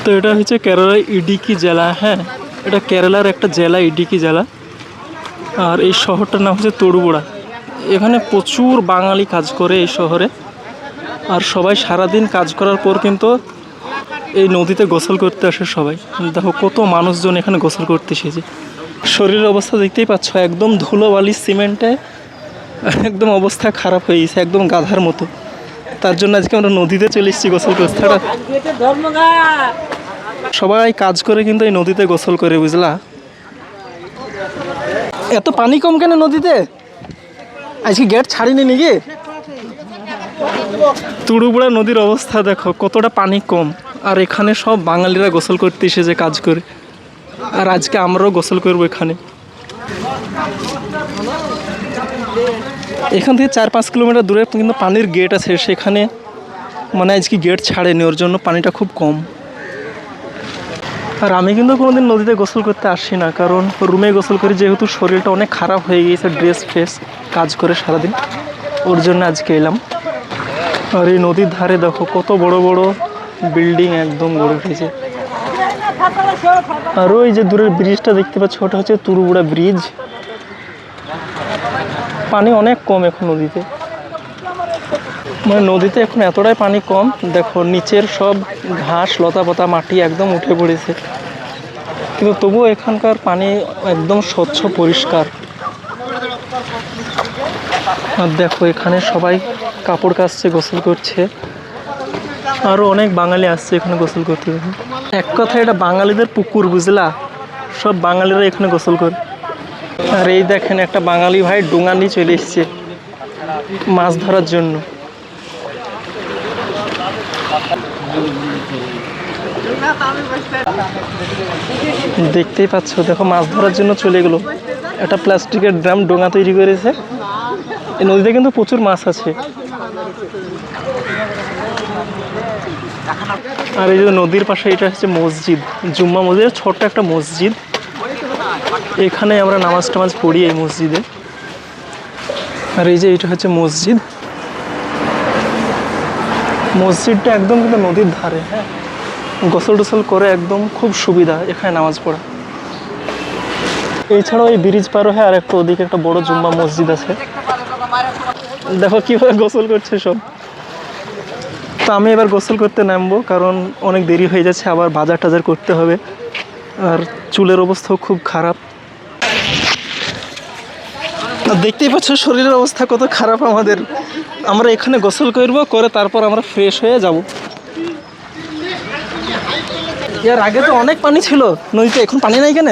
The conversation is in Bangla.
তো এটা হচ্ছে কেরালার ইডিকি জেলা। হ্যাঁ, এটা কেরালার একটা জেলা, ইডিকি জেলা। আর এই শহরটার নাম হচ্ছে তরুপুড়া। এখানে প্রচুর বাঙালি কাজ করে এই শহরে। আর সবাই সারাদিন কাজ করার পর কিন্তু এই নদীতে গোসল করতে আসে সবাই। দেখো কত মানুষজন এখানে গোসল করতে এসেছে। শরীরের অবস্থা দেখতেই পাচ্ছ, একদম ধুলো বালি সিমেন্টে একদম অবস্থা খারাপ হয়ে গেছে, একদম গাধার মতো। তার জন্য আজকে আমরা নদীতে চলে এসেছি গোসল করতে। সবাই কাজ করে কিন্তু এই নদীতে গোসল করে, বুঝলা। এত পানি কম কেন নদীতে? আজকে গেট ছাড়িনি নাকি? তুড়ুপুড়া নদীর অবস্থা দেখো, কতটা পানি কম। আর এখানে সব বাঙালিরা গোসল করতে এসেছে কাজ করে। আর আজকে আমরাও গোসল করবো এখানে। এখান থেকে 4-5 কিলোমিটার দূরে কিন্তু পানির গেট আছে, সেখানে মানে আজকে গেট ছাড়েনি, ওর জন্য পানিটা খুব কম। আর আমি কিন্তু কোনোদিন নদীতে গোসল করতে আসি না, কারণ রুমে গোসল করি, যেহেতু শরীরটা অনেক খারাপ হয়ে গিয়েছে ড্রেস ফ্রেস কাজ করে সারাদিন, ওর জন্য আজকে এলাম। আর এই নদীর ধারে দেখো কত বড় বড় বিল্ডিং একদম গড়ে উঠেছে। আর ওই যে দূরের ব্রিজটা দেখতে পাচ্ছ, ওটা হচ্ছে তুরুপুড়া ব্রিজ। পানি অনেক কম এখন নদীতে, মানে নদীতে এখন এতটাই পানি কম, দেখো নিচের সব ঘাস লতা পাতা মাটি একদম উঠে পড়েছে, কিন্তু তবুও এখানকার পানি একদম স্বচ্ছ পরিষ্কার। আর দেখো এখানে সবাই কাপড় কাচছে, গোসল করছে। আরও অনেক বাঙালি আসছে এখানে গোসল করতে। এক কথা এটা বাঙালিদের পুকুর, বুঝলা। সব বাঙালিরা এখানে গোসল করে। আর এই দেখেন একটা বাঙালি ভাই ডোঙা নিয়ে চলে এসছে মাছ ধরার জন্য। দেখতেই পাচ্ছ, দেখো মাছ ধরার জন্য চলে গেলো। একটা প্লাস্টিকের ড্রাম ডোঙা তৈরি করেছে। এই নদীতে কিন্তু প্রচুর মাছ আছে। আর এই যে নদীর পাশে এটা হচ্ছে মসজিদ, জুম্মা মসজিদ, ছোট্ট একটা মসজিদ। এখানে আমরা নামাজ টামাজ পড়ি এই মসজিদে। আর এই যে এটা হচ্ছে মসজিদ। মসজিদটা একদম কিন্তু নদীর ধারে। হ্যাঁ, গোসল টোসল করে একদম খুব সুবিধা এখানে নামাজ পড়া। এছাড়াও এই ব্রিজ পার হয়ে আর একটা ওদিকে একটা বড় জুম্মা মসজিদ আছে। দেখো কিভাবে গোসল করছে সব। তো আমি এবার গোসল করতে নামবো, কারণ অনেক দেরি হয়ে যাচ্ছে, আবার বাজার টাজার করতে হবে। আর চুলের অবস্থাও খুব খারাপ। দেখতেই পাচ্ছ শরীরের অবস্থা কত খারাপ আমাদের। আমরা এখানে গোসল করবো, করে তারপর আমরা ফ্রেশ হয়ে যাব। এর আগে তো অনেক পানি ছিল নদীতে, এখন পানি নাই কেন?